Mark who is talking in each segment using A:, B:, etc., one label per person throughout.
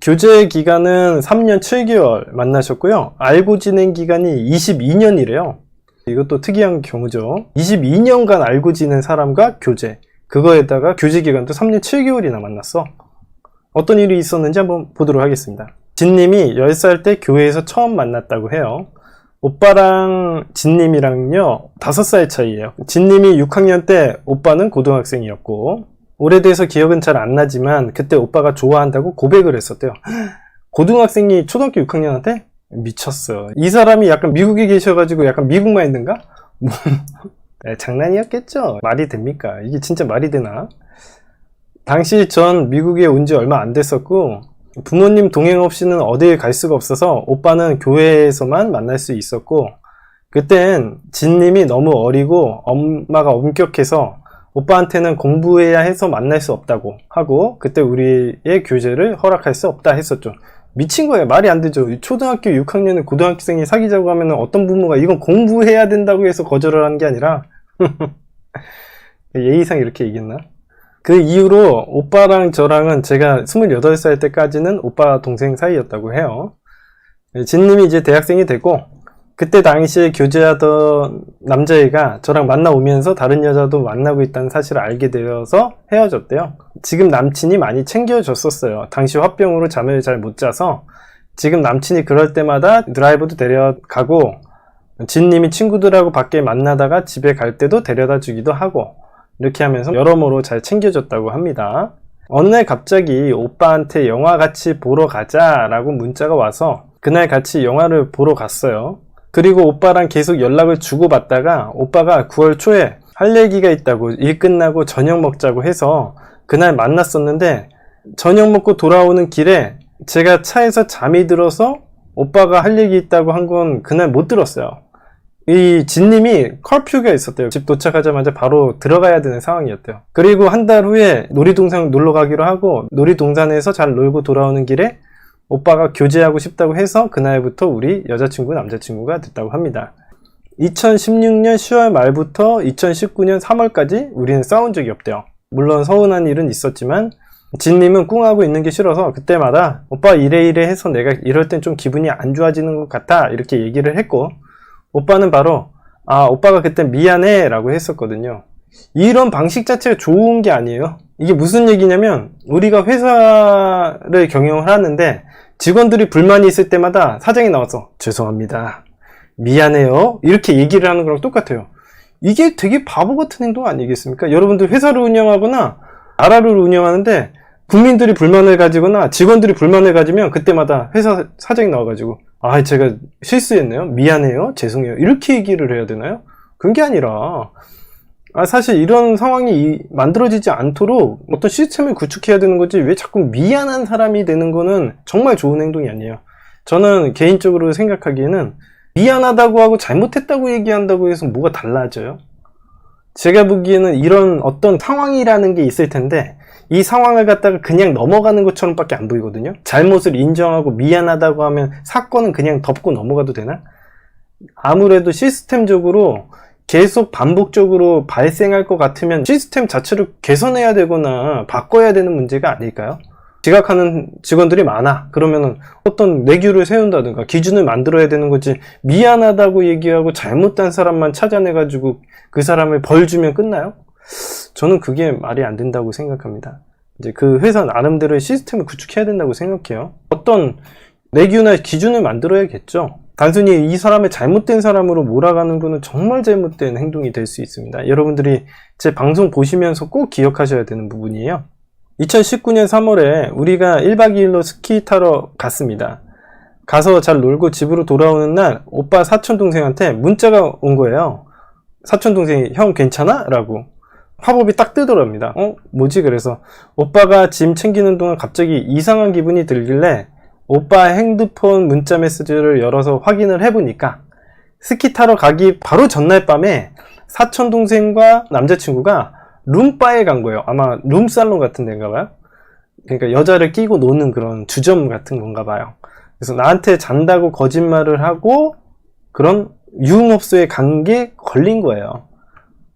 A: 교제 기간은 3년 7개월 만나셨고요. 알고 지낸 기간이 22년이래요. 이것도 특이한 경우죠. 22년간 알고 지낸 사람과 교제, 그거에다가 교제 기간도 3년 7개월이나 만났어. 어떤 일이 있었는지 한번 보도록 하겠습니다. 진님이 10살 때 교회에서 처음 만났다고 해요. 오빠랑 진님이랑요 5살 차이예요. 진님이 6학년 때 오빠는 고등학생이었고, 오래돼서 기억은 잘 안 나지만 그때 오빠가 좋아한다고 고백을 했었대요. 고등학생이 초등학교 6학년한테? 미쳤어. 이 사람이 약간 미국에 계셔가지고 약간 미국 마인드인가? 뭐 장난이었겠죠. 말이 됩니까? 이게 진짜 말이 되나? 당시 전 미국에 온 지 얼마 안 됐었고, 부모님 동행 없이는 어디에 갈 수가 없어서 오빠는 교회에서만 만날 수 있었고, 그땐 진님이 너무 어리고 엄마가 엄격해서 오빠한테는 공부해야 해서 만날 수 없다고 하고, 그때 우리의 교제를 허락할 수 없다 했었죠. 미친 거예요. 말이 안 되죠. 초등학교 6학년에 고등학생이 사귀자고 하면 어떤 부모가 이건 공부해야 된다고 해서 거절을 하는 게 아니라 예의상 이렇게 얘기했나? 그 이후로 오빠랑 저랑은 제가 28살 때까지는 오빠 동생 사이였다고 해요. 진님이 이제 대학생이 되고, 그때 당시에 교제하던 남자애가 저랑 만나오면서 다른 여자도 만나고 있다는 사실을 알게 되어서 헤어졌대요. 지금 남친이 많이 챙겨줬었어요. 당시 화병으로 잠을 잘 못 자서 지금 남친이 그럴 때마다 드라이브도 데려가고, 진님이 친구들하고 밖에 만나다가 집에 갈 때도 데려다 주기도 하고, 이렇게 하면서 여러모로 잘 챙겨줬다고 합니다. 어느 날 갑자기 오빠한테 영화 같이 보러 가자 라고 문자가 와서 그날 같이 영화를 보러 갔어요. 그리고 오빠랑 계속 연락을 주고받다가 오빠가 9월 초에 할 얘기가 있다고, 일 끝나고 저녁 먹자고 해서 그날 만났었는데, 저녁 먹고 돌아오는 길에 제가 차에서 잠이 들어서 오빠가 할 얘기 있다고 한 건 그날 못 들었어요. 이 진님이 커퓨가 있었대요. 집 도착하자마자 바로 들어가야 되는 상황이었대요. 그리고 한 달 후에 놀이동산 놀러 가기로 하고, 놀이동산에서 잘 놀고 돌아오는 길에 오빠가 교제하고 싶다고 해서 그날부터 우리 여자친구 남자친구가 됐다고 합니다. 2016년 10월 말부터 2019년 3월까지 우리는 싸운 적이 없대요. 물론 서운한 일은 있었지만 진님은 꿍하고 있는 게 싫어서 그때마다 오빠 이래 해서 내가 이럴 땐 좀 기분이 안 좋아지는 것 같아 이렇게 얘기를 했고, 오빠는 바로 오빠가 그때 미안해 라고 했었거든요. 이런 방식 자체가 좋은 게 아니에요. 이게 무슨 얘기냐면, 우리가 회사를 경영을 하는데 직원들이 불만이 있을 때마다 사장이 나와서 죄송합니다, 미안해요 이렇게 얘기를 하는 거랑 똑같아요. 이게 되게 바보 같은 행동 아니겠습니까? 여러분들 회사를 운영하거나 나라를 운영하는데 국민들이 불만을 가지거나 직원들이 불만을 가지면 그때마다 회사 사장이 나와가지고 제가 실수했네요, 미안해요, 죄송해요 이렇게 얘기를 해야 되나요? 그런 게 아니라 사실 이런 상황이 만들어지지 않도록 어떤 시스템을 구축해야 되는 거지, 왜 자꾸 미안한 사람이 되는 거는 정말 좋은 행동이 아니에요. 저는 개인적으로 생각하기에는 미안하다고 하고 잘못했다고 얘기한다고 해서 뭐가 달라져요? 제가 보기에는 이런 어떤 상황이라는 게 있을 텐데 이 상황을 갖다가 그냥 넘어가는 것처럼 밖에 안 보이거든요. 잘못을 인정하고 미안하다고 하면 사건은 그냥 덮고 넘어가도 되나? 아무래도 시스템적으로 계속 반복적으로 발생할 것 같으면 시스템 자체를 개선해야 되거나 바꿔야 되는 문제가 아닐까요? 지각하는 직원들이 많아. 그러면은 어떤 내규를 세운다든가 기준을 만들어야 되는 거지, 미안하다고 얘기하고 잘못한 사람만 찾아내가지고 그 사람을 벌 주면 끝나요? 저는 그게 말이 안 된다고 생각합니다. 이제 그 회사 나름대로의 시스템을 구축해야 된다고 생각해요. 어떤 내규나 기준을 만들어야겠죠. 단순히 이 사람의 잘못된 사람으로 몰아가는 거는 정말 잘못된 행동이 될 수 있습니다. 여러분들이 제 방송 보시면서 꼭 기억하셔야 되는 부분이에요. 2019년 3월에 우리가 1박 2일로 스키 타러 갔습니다. 가서 잘 놀고 집으로 돌아오는 날 오빠 사촌동생한테 문자가 온 거예요. 사촌동생이 형 괜찮아? 라고 팝업이 딱 뜨더랍니다. 뭐지? 그래서 오빠가 짐 챙기는 동안 갑자기 이상한 기분이 들길래 오빠 핸드폰 문자 메시지를 열어서 확인을 해보니까 스키 타러 가기 바로 전날 밤에 사촌동생과 남자친구가 룸바에 간 거예요. 아마 룸살롱 같은 데인가 봐요. 그러니까 여자를 끼고 노는 그런 주점 같은 건가 봐요. 그래서 나한테 잔다고 거짓말을 하고 그런 유흥업소에 간 게 걸린 거예요.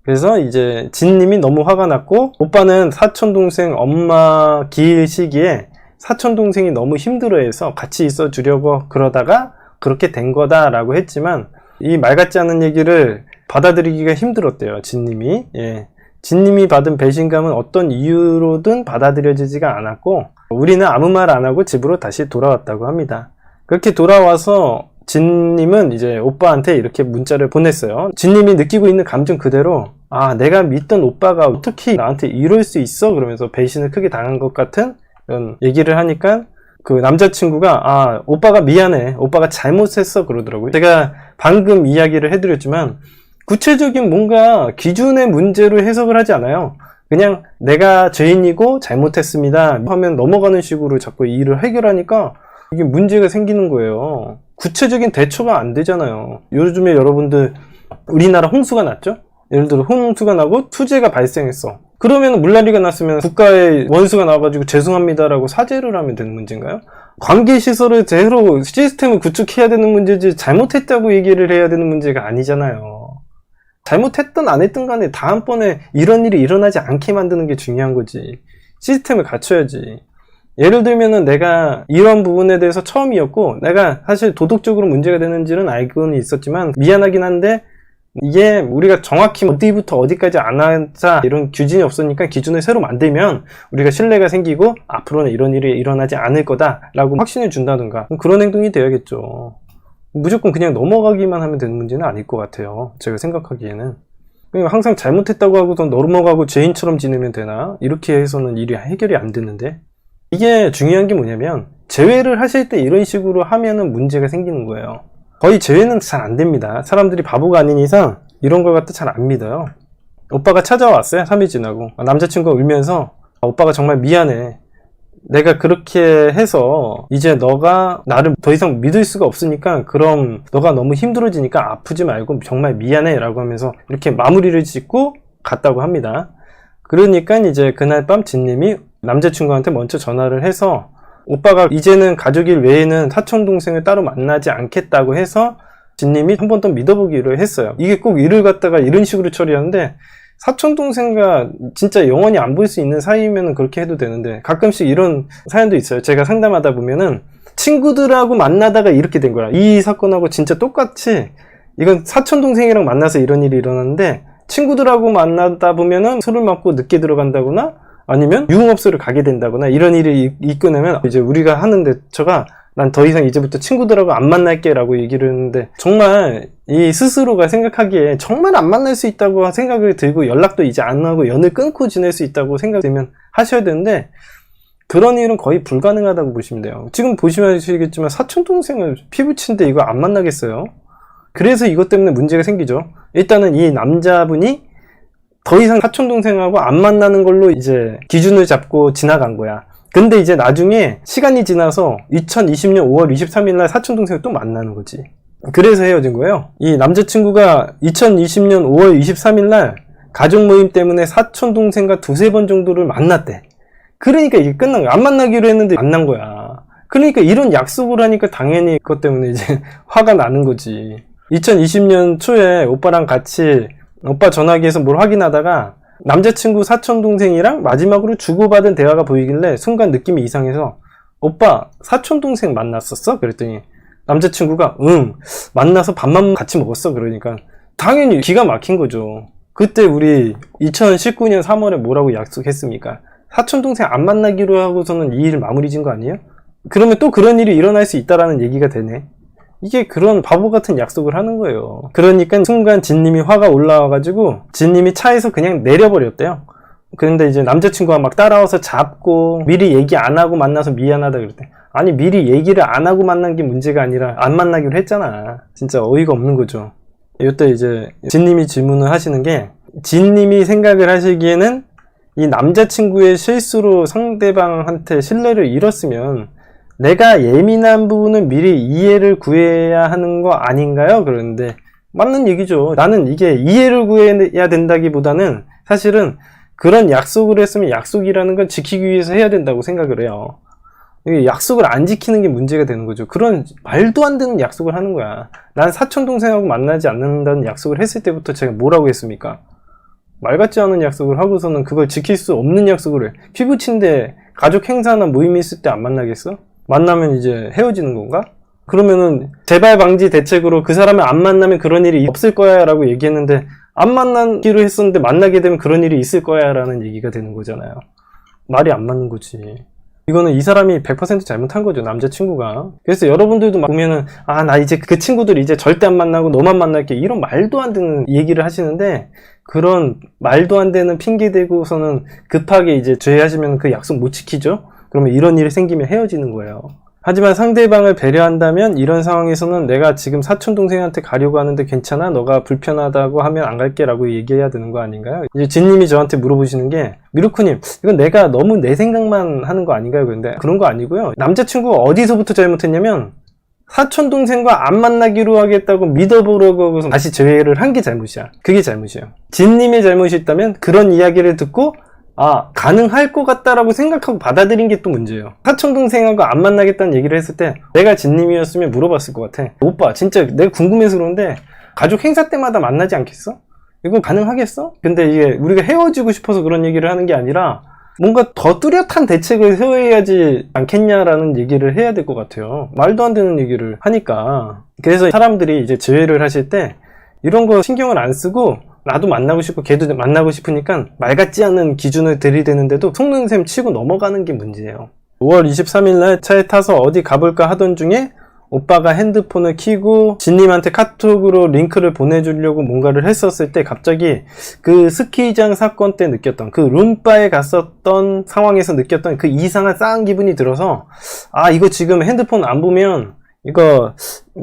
A: 그래서 이제 진님이 너무 화가 났고, 오빠는 사촌동생 엄마 기일 시기에 사촌 동생이 너무 힘들어해서 같이 있어 주려고 그러다가 그렇게 된 거다라고 했지만, 이 말 같지 않은 얘기를 받아들이기가 힘들었대요, 진님이. 예. 진님이 받은 배신감은 어떤 이유로든 받아들여지지가 않았고, 우리는 아무 말 안 하고 집으로 다시 돌아왔다고 합니다. 그렇게 돌아와서 진님은 이제 오빠한테 이렇게 문자를 보냈어요. 진님이 느끼고 있는 감정 그대로, 아, 내가 믿던 오빠가 어떻게 나한테 이럴 수 있어? 그러면서 배신을 크게 당한 것 같은 이런 얘기를 하니까, 그 남자친구가, 아, 오빠가 미안해, 오빠가 잘못했어, 그러더라고요. 제가 방금 이야기를 해드렸지만 구체적인 뭔가 기준의 문제로 해석을 하지 않아요. 그냥 내가 죄인이고 잘못했습니다 하면 넘어가는 식으로 자꾸 이 일을 해결하니까 이게 문제가 생기는 거예요. 구체적인 대처가 안 되잖아요. 요즘에 여러분들, 우리나라 홍수가 났죠? 예를 들어 홍수가 나고 수재가 발생했어. 그러면 물난리가 났으면 국가의 원수가 나와가지고 죄송합니다라고 사죄를 하면 되는 문제인가요? 관계시설을 제대로 시스템을 구축해야 되는 문제지, 잘못했다고 얘기를 해야 되는 문제가 아니잖아요. 잘못했든 안 했든 간에 다음번에 이런 일이 일어나지 않게 만드는 게 중요한 거지. 시스템을 갖춰야지. 예를 들면은 내가 이런 부분에 대해서 처음이었고, 내가 사실 도덕적으로 문제가 되는지는 알고는 있었지만 미안하긴 한데, 이게 우리가 정확히 어디부터 어디까지 안 하자 이런 기준이 없으니까 기준을 새로 만들면 우리가 신뢰가 생기고 앞으로는 이런 일이 일어나지 않을 거다 라고 확신을 준다든가, 그런 행동이 돼야겠죠. 무조건 그냥 넘어가기만 하면 되는 문제는 아닐 것 같아요, 제가 생각하기에는. 그러니까 항상 잘못했다고 하고서 넘어가고 죄인처럼 지내면 되나? 이렇게 해서는 일이 해결이 안 되는데, 이게 중요한 게 뭐냐면 재회를 하실 때 이런 식으로 하면은 문제가 생기는 거예요. 거의 재회는 잘 안 됩니다. 사람들이 바보가 아닌 이상 이런 걸 갖다 잘 안 믿어요. 오빠가 찾아왔어요, 3일 지나고. 남자친구가 울면서, 오빠가 정말 미안해, 내가 그렇게 해서 이제 너가 나를 더 이상 믿을 수가 없으니까, 그럼 너가 너무 힘들어지니까 아프지 말고 정말 미안해 라고 하면서 이렇게 마무리를 짓고 갔다고 합니다. 그러니까 이제 그날 밤 진님이 남자친구한테 먼저 전화를 해서, 오빠가 이제는 가족일 외에는 사촌동생을 따로 만나지 않겠다고 해서 진님이 한 번 더 믿어보기로 했어요. 이게 꼭 일을 갖다가 이런 식으로 처리하는데, 사촌동생과 진짜 영원히 안 볼 수 있는 사이면 그렇게 해도 되는데, 가끔씩 이런 사연도 있어요. 제가 상담하다 보면은 친구들하고 만나다가 이렇게 된 거야. 이 사건하고 진짜 똑같이, 이건 사촌동생이랑 만나서 이런 일이 일어났는데, 친구들하고 만나다 보면은 술을 먹고 늦게 들어간다거나 아니면 유흥업소를 가게 된다거나 이런 일이 있고 나면 이제 우리가 하는 대처가, 난 더 이상 이제부터 친구들하고 안 만날게 라고 얘기를 했는데, 정말 이 스스로가 생각하기에 정말 안 만날 수 있다고 생각이 들고 연락도 이제 안 하고 연을 끊고 지낼 수 있다고 생각되면 하셔야 되는데, 그런 일은 거의 불가능하다고 보시면 돼요. 지금 보시면 아시겠지만 사촌동생을 피부친데 이거 안 만나겠어요? 그래서 이것 때문에 문제가 생기죠. 일단은 이 남자분이 더 이상 사촌동생하고 안 만나는 걸로 이제 기준을 잡고 지나간 거야. 근데 이제 나중에 시간이 지나서 2020년 5월 23일 날 사촌동생을 또 만나는 거지. 그래서 헤어진 거예요. 이 남자친구가 2020년 5월 23일 날 가족 모임 때문에 사촌동생과 두세 번 정도를 만났대. 그러니까 이게 끝난 거야. 안 만나기로 했는데 만난 거야. 그러니까 이런 약속을 하니까 당연히 그것 때문에 이제 화가 나는 거지. 2020년 초에 오빠랑 같이 오빠 전화기에서 뭘 확인하다가 남자친구 사촌동생이랑 마지막으로 주고받은 대화가 보이길래 순간 느낌이 이상해서, 오빠 사촌동생 만났었어? 그랬더니 남자친구가 응, 만나서 밥만 같이 먹었어. 그러니까 당연히 기가 막힌 거죠. 그때 우리 2019년 3월에 뭐라고 약속했습니까? 사촌동생 안 만나기로 하고서는 이 일 마무리 진 거 아니에요? 그러면 또 그런 일이 일어날 수 있다라는 얘기가 되네. 이게 그런 바보 같은 약속을 하는 거예요. 그러니까 순간 진님이 화가 올라와가지고 진님이 차에서 그냥 내려버렸대요. 그런데 이제 남자친구가 막 따라와서 잡고 미리 얘기 안 하고 만나서 미안하다 그랬대. 아니, 미리 얘기를 안 하고 만난 게 문제가 아니라 안 만나기로 했잖아. 진짜 어이가 없는 거죠. 이때 이제 진님이 질문을 하시는 게, 진님이 생각을 하시기에는 이 남자친구의 실수로 상대방한테 신뢰를 잃었으면 내가 예민한 부분을 미리 이해를 구해야 하는 거 아닌가요? 그러는데 맞는 얘기죠. 나는 이게 이해를 구해야 된다기보다는 사실은 그런 약속을 했으면 약속이라는 건 지키기 위해서 해야 된다고 생각을 해요. 약속을 안 지키는 게 문제가 되는 거죠. 그런 말도 안 되는 약속을 하는 거야. 난 사촌동생하고 만나지 않는다는 약속을 했을 때부터 제가 뭐라고 했습니까? 말 같지 않은 약속을 하고서는 그걸 지킬 수 없는 약속을 해. 피부친데 가족 행사나 모임이 있을 때 안 만나겠어? 만나면 이제 헤어지는 건가? 그러면은 재발 방지 대책으로 그 사람을 안 만나면 그런 일이 없을 거야 라고 얘기했는데 안 만나기로 했었는데 만나게 되면 그런 일이 있을 거야 라는 얘기가 되는 거잖아요. 말이 안 맞는 거지. 이거는 이 사람이 100% 잘못한 거죠, 남자친구가. 그래서 여러분들도 막 보면은 나 이제 그 친구들 이제 절대 안 만나고 너만 만날게, 이런 말도 안 되는 얘기를 하시는데, 그런 말도 안 되는 핑계 대고서는 급하게 이제 제의하시면 그 약속 못 지키죠. 그러면 이런 일이 생기면 헤어지는 거예요. 하지만 상대방을 배려한다면 이런 상황에서는 내가 지금 사촌동생한테 가려고 하는데 괜찮아? 너가 불편하다고 하면 안 갈게 라고 얘기해야 되는 거 아닌가요? 이제 진님이 저한테 물어보시는 게, 미루크님 이건 내가 너무 내 생각만 하는 거 아닌가요? 그런데 그런 거 아니고요. 남자친구가 어디서부터 잘못했냐면 사촌동생과 안 만나기로 하겠다고 믿어보려고 하고서 다시 제외를 한 게 잘못이야. 그게 잘못이에요. 진님의 잘못이 있다면 그런 이야기를 듣고 가능할 것 같다라고 생각하고 받아들인 게 또 문제예요. 사촌동생하고 안 만나겠다는 얘기를 했을 때 내가 진님이었으면 물어봤을 것 같아. 오빠 진짜 내가 궁금해서 그런데 가족 행사 때마다 만나지 않겠어? 이건 가능하겠어? 근데 이게 우리가 헤어지고 싶어서 그런 얘기를 하는 게 아니라 뭔가 더 뚜렷한 대책을 세워야지 않겠냐라는 얘기를 해야 될 것 같아요. 말도 안 되는 얘기를 하니까. 그래서 사람들이 이제 제외를 하실 때 이런 거 신경을 안 쓰고 나도 만나고 싶고 걔도 만나고 싶으니까 말 같지 않은 기준을 들이대는데도 속는 셈 치고 넘어가는 게 문제예요. 5월 23일 날 차에 타서 어디 가볼까 하던 중에 오빠가 핸드폰을 켜고 진님한테 카톡으로 링크를 보내주려고 뭔가를 했었을 때 갑자기 그 스키장 사건 때 느꼈던, 그 룸바에 갔었던 상황에서 느꼈던 그 이상한 싸한 기분이 들어서 이거 지금 핸드폰 안 보면 이거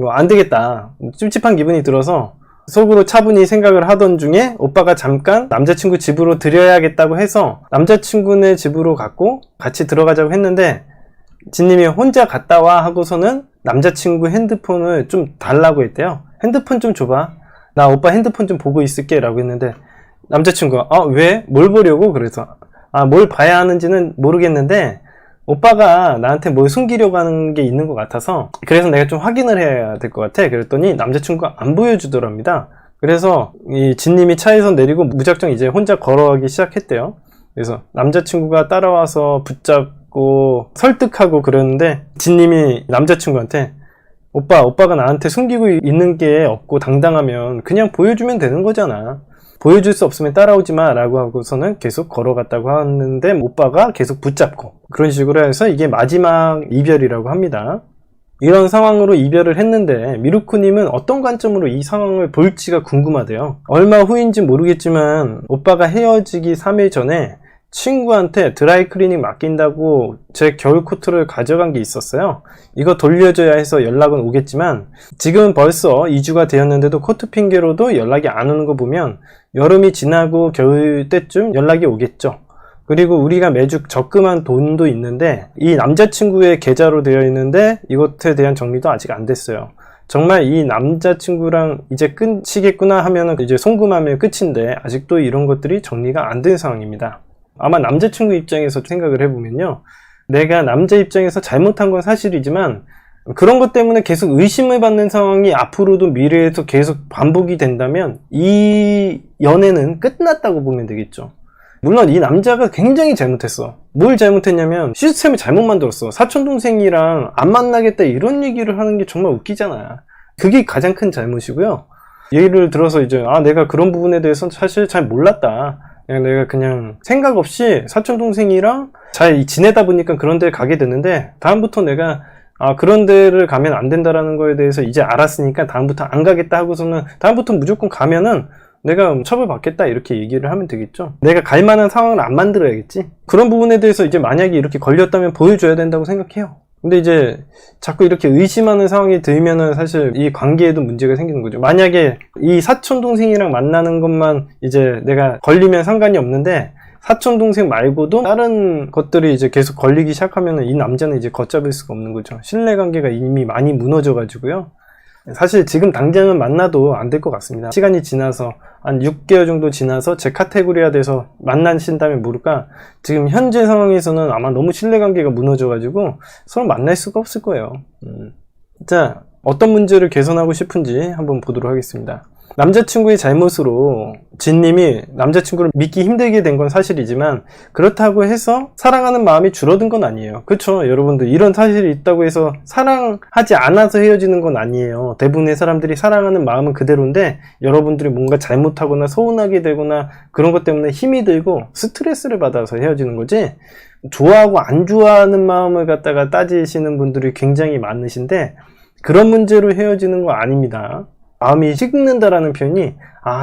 A: 안 되겠다, 찝찝한 기분이 들어서 속으로 차분히 생각을 하던 중에 오빠가 잠깐 남자친구 집으로 들여야겠다고 해서 남자친구네 집으로 갔고 같이 들어가자고 했는데 진님이 혼자 갔다 와 하고서는 남자친구 핸드폰을 좀 달라고 했대요. 핸드폰 좀 줘봐, 나 오빠 핸드폰 좀 보고 있을게 라고 했는데 남자친구가 왜? 뭘 보려고? 그래서 뭘 봐야 하는지는 모르겠는데 오빠가 나한테 뭘 숨기려고 하는 게 있는 것 같아서 그래서 내가 좀 확인을 해야 될 것 같아. 그랬더니 남자친구가 안 보여주더랍니다. 그래서 이 진님이 차에서 내리고 무작정 이제 혼자 걸어가기 시작했대요. 그래서 남자친구가 따라와서 붙잡고 설득하고 그러는데 진님이 남자친구한테 오빠가 나한테 숨기고 있는 게 없고 당당하면 그냥 보여주면 되는 거잖아, 보여줄 수 없으면 따라오지 마 라고 하고서는 계속 걸어갔다고 하는데 오빠가 계속 붙잡고, 그런 식으로 해서 이게 마지막 이별이라고 합니다. 이런 상황으로 이별을 했는데 미루쿠님은 어떤 관점으로 이 상황을 볼지가 궁금하대요. 얼마 후인지 모르겠지만 오빠가 헤어지기 3일 전에 친구한테 드라이클리닝 맡긴다고 제 겨울 코트를 가져간 게 있었어요. 이거 돌려줘야 해서 연락은 오겠지만 지금은 벌써 2주가 되었는데도 코트 핑계로도 연락이 안 오는 거 보면 여름이 지나고 겨울 때쯤 연락이 오겠죠. 그리고 우리가 매주 적금한 돈도 있는데 이 남자친구의 계좌로 되어 있는데 이것에 대한 정리도 아직 안 됐어요. 정말 이 남자친구랑 이제 끝이겠구나 하면은 이제 송금하면 끝인데 아직도 이런 것들이 정리가 안 된 상황입니다. 아마 남자친구 입장에서 생각을 해보면요, 내가 남자 입장에서 잘못한 건 사실이지만 그런 것 때문에 계속 의심을 받는 상황이 앞으로도 미래에서 계속 반복이 된다면 이 연애는 끝났다고 보면 되겠죠. 물론 이 남자가 굉장히 잘못했어. 뭘 잘못했냐면 시스템을 잘못 만들었어. 사촌동생이랑 안 만나겠다 이런 얘기를 하는 게 정말 웃기잖아. 그게 가장 큰 잘못이고요. 예를 들어서 이제 내가 그런 부분에 대해서 사실 잘 몰랐다, 내가 그냥 생각 없이 사촌동생이랑 잘 지내다 보니까 그런 데를 가게 됐는데 다음부터 내가 그런 데를 가면 안 된다라는 거에 대해서 이제 알았으니까 다음부터 안 가겠다 하고서는 다음부터 무조건 가면은 내가 처벌받겠다 이렇게 얘기를 하면 되겠죠. 내가 갈 만한 상황을 안 만들어야겠지. 그런 부분에 대해서 이제 만약에 이렇게 걸렸다면 보여줘야 된다고 생각해요. 근데 이제 자꾸 이렇게 의심하는 상황이 들면은 사실 이 관계에도 문제가 생기는 거죠. 만약에 이 사촌동생이랑 만나는 것만 이제 내가 걸리면 상관이 없는데 사촌동생 말고도 다른 것들이 이제 계속 걸리기 시작하면은 이 남자는 이제 걷잡을 수가 없는 거죠. 신뢰관계가 이미 많이 무너져 가지고요. 사실 지금 당장은 만나도 안 될 것 같습니다. 시간이 지나서 한 6개월 정도 지나서 제 카테고리화 돼서 만나신다면 모를까 지금 현재 상황에서는 아마 너무 신뢰관계가 무너져 가지고 서로 만날 수가 없을 거예요. 자, 어떤 문제를 개선하고 싶은지 한번 보도록 하겠습니다. 남자친구의 잘못으로 진님이 남자친구를 믿기 힘들게 된 건 사실이지만 그렇다고 해서 사랑하는 마음이 줄어든 건 아니에요. 그렇죠? 여러분들 이런 사실이 있다고 해서 사랑하지 않아서 헤어지는 건 아니에요. 대부분의 사람들이 사랑하는 마음은 그대로인데 여러분들이 뭔가 잘못하거나 서운하게 되거나 그런 것 때문에 힘이 들고 스트레스를 받아서 헤어지는 거지, 좋아하고 안 좋아하는 마음을 갖다가 따지시는 분들이 굉장히 많으신데 그런 문제로 헤어지는 거 아닙니다. 마음이 식는다라는 표현이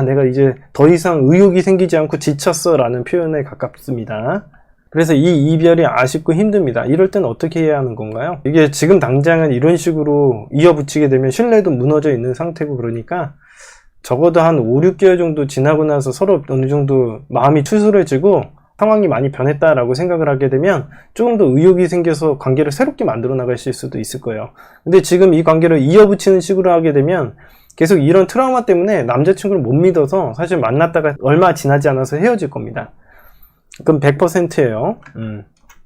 A: 내가 이제 더 이상 의욕이 생기지 않고 지쳤어 라는 표현에 가깝습니다. 그래서 이 이별이 아쉽고 힘듭니다. 이럴 땐 어떻게 해야 하는 건가요? 이게 지금 당장은 이런 식으로 이어붙이게 되면 신뢰도 무너져 있는 상태고, 그러니까 적어도 한 5, 6개월 정도 지나고 나서 서로 어느 정도 마음이 추스러지고 상황이 많이 변했다라고 생각을 하게 되면 조금 더 의욕이 생겨서 관계를 새롭게 만들어 나가실 수도 있을 거예요. 근데 지금 이 관계를 이어붙이는 식으로 하게 되면 계속 이런 트라우마 때문에 남자친구를 못 믿어서 사실 만났다가 얼마 지나지 않아서 헤어질 겁니다. 그럼 100%예요.